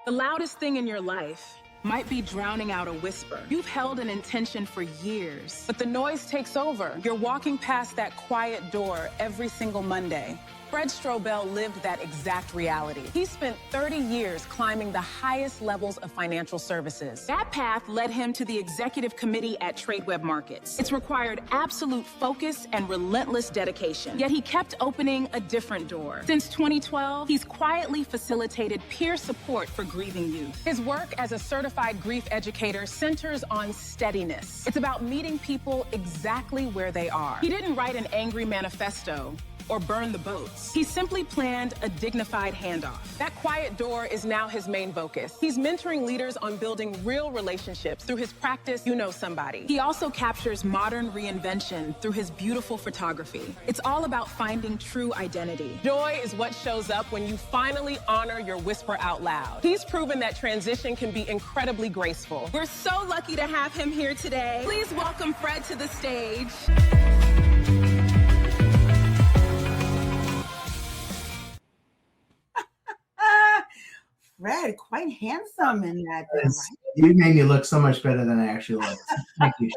The loudest thing in your life might be drowning out a whisper. You've held an intention for years, but the noise takes over. You're walking past that quiet door every single Monday. Fred Strobel lived that exact reality. He spent 30 years climbing the highest levels of financial services. That path led him to the executive committee at Tradeweb Markets. It's required absolute focus and relentless dedication. Yet he kept opening a different door. Since 2012, he's quietly facilitated peer support for grieving youth. His work as a certified grief educator centers on steadiness. It's about meeting people exactly where they are. He didn't write an angry manifesto or burn the boats. He simply planned a dignified handoff. That quiet door is now his main focus. He's mentoring leaders on building real relationships through his practice, You Know Somebody. He also captures modern reinvention through his beautiful photography. It's all about finding true identity. Joy is what shows up when you finally honor your whisper out loud. He's proven that transition can be incredibly graceful. We're so lucky to have him here today. Please welcome Fred to the stage. Fred, quite handsome in that. Right? You made me look so much better than I actually looked. Thank you.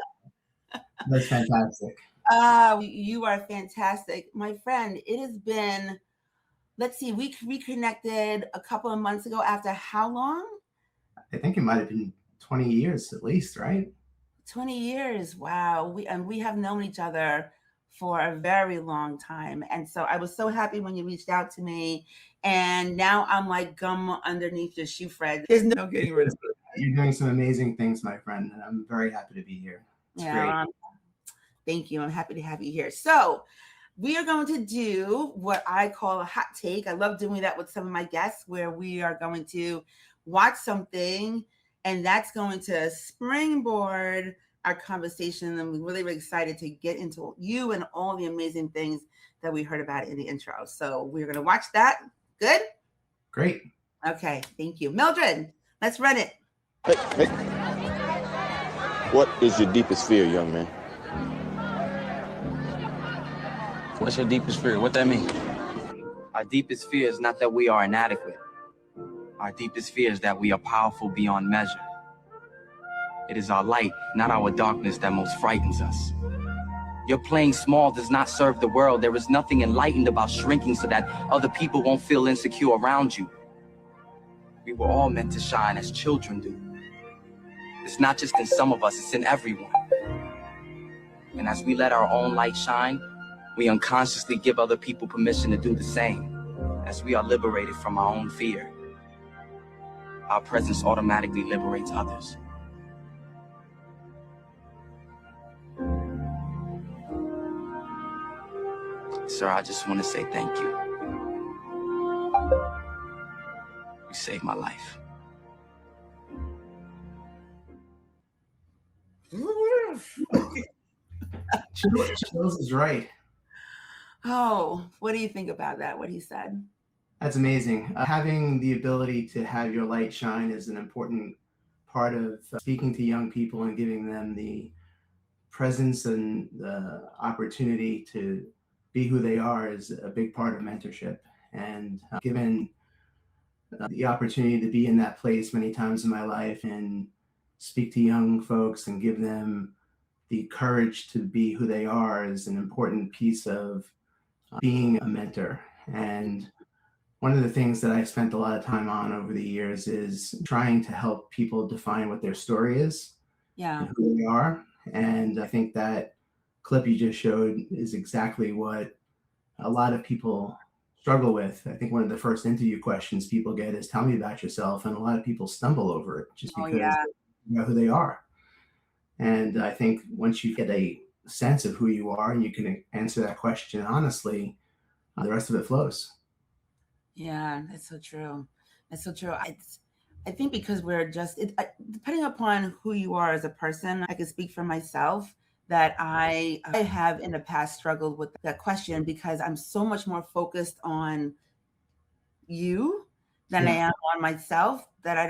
That's fantastic. You are fantastic. My friend, it has been, let's see, we reconnected a couple of months ago after how long? I think it might have been 20 years at least, right? 20 years. Wow. We have known each other for a very long time. And so I was so happy when you reached out to me. And now I'm like gum underneath your shoe, Fred. There's no getting rid of it. You're doing some amazing things, my friend. And I'm very happy to be here. It's great. Thank you. I'm happy to have you here. So we are going to do what I call a hot take. I love doing that with some of my guests, where we are going to watch something and that's going to springboard our conversation. And we're really, really excited to get into you and all the amazing things that we heard about in the intro. So we're going to watch that. Good? Great. Okay. Thank you. Mildred, let's run it. Hey. What is your deepest fear, young man? What's your deepest fear? What that mean? Our deepest fear is not that we are inadequate. Our deepest fear is that we are powerful beyond measure. It is our light, not our darkness, that most frightens us. Your playing small does not serve the world. There is nothing enlightened about shrinking so that other people won't feel insecure around you. We were all meant to shine as children do. It's not just in some of us, it's in everyone. And as we let our own light shine, we unconsciously give other people permission to do the same. As we are liberated from our own fear, our presence automatically liberates others. Sir, I just want to say thank you. You saved my life. Sheryl is right. Oh, what do you think about that, what he said? That's amazing. Having the ability to have your light shine is an important part of speaking to young people and giving them the presence and the opportunity to be who they are is a big part of mentorship. And given the opportunity to be in that place many times in my life and speak to young folks and give them the courage to be who they are is an important piece of being a mentor. And one of the things that I've spent a lot of time on over the years is trying to help people define what their story is, and who they are. And I think that clip you just showed is exactly what a lot of people struggle with. I think one of the first interview questions people get is, tell me about yourself. And a lot of people stumble over it just because they know who they are. And I think once you get a sense of who you are and you can answer that question honestly, the rest of it flows. Yeah, that's so true. That's so true. I think because we're just, depending upon who you are as a person, I can speak for myself that I have in the past struggled with that question because I'm so much more focused on you than I am on myself that I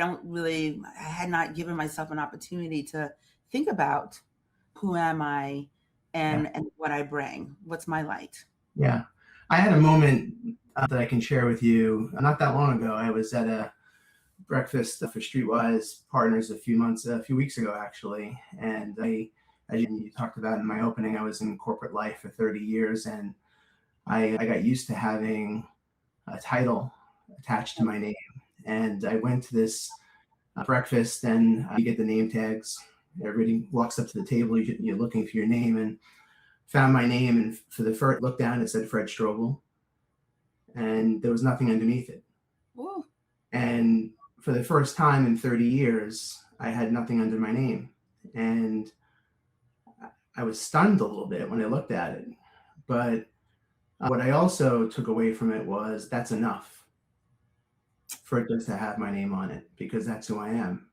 had not given myself an opportunity to think about who am I and what I bring. What's my light? Yeah. I had a moment that I can share with you. Not that long ago, I was at a breakfast for Streetwise Partners a few weeks ago, actually. And as you talked about in my opening, I was in corporate life for 30 years, and I got used to having a title attached to my name. And I went to this breakfast, and you get the name tags. Everybody walks up to the table, you're looking for your name, and found my name. And for the first look down, it said Fred Strobel, and there was nothing underneath it. Ooh. And for the first time in 30 years, I had nothing under my name. And I was stunned a little bit when I looked at it. But what I also took away from it was that's enough for it just to have my name on it, because that's who I am.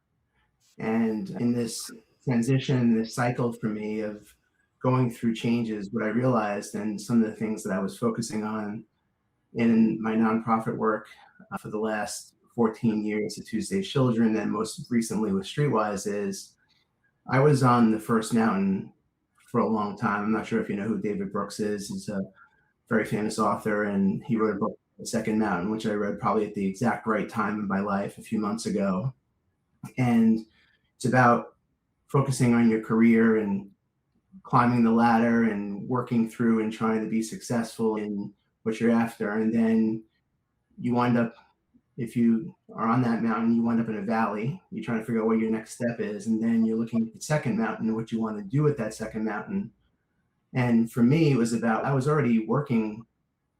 And in this transition, this cycle for me of going through changes, what I realized, and some of the things that I was focusing on in my nonprofit work for the last 14 years at Tuesday's Children, and most recently with Streetwise, is I was on the first mountain for a long time. I'm not sure if you know who David Brooks is. He's a very famous author, and he wrote a book, The Second Mountain, which I read probably at the exact right time in my life a few months ago. And it's about focusing on your career and climbing the ladder and working through and trying to be successful in what you're after. And then you wind up, if you are on that mountain, you wind up in a valley. You're trying to figure out what your next step is. And then you're looking at the second mountain and what you want to do with that second mountain. And for me, it was about, I was already working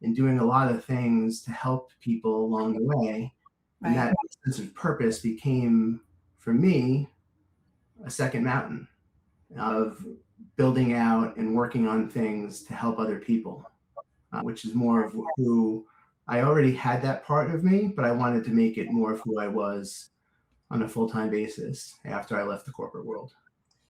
and doing a lot of things to help people along the way. Right. And that sense of purpose became, for me, a second mountain of building out and working on things to help other people, which is more of who I already had that part of me, but I wanted to make it more of who I was on a full-time basis after I left the corporate world.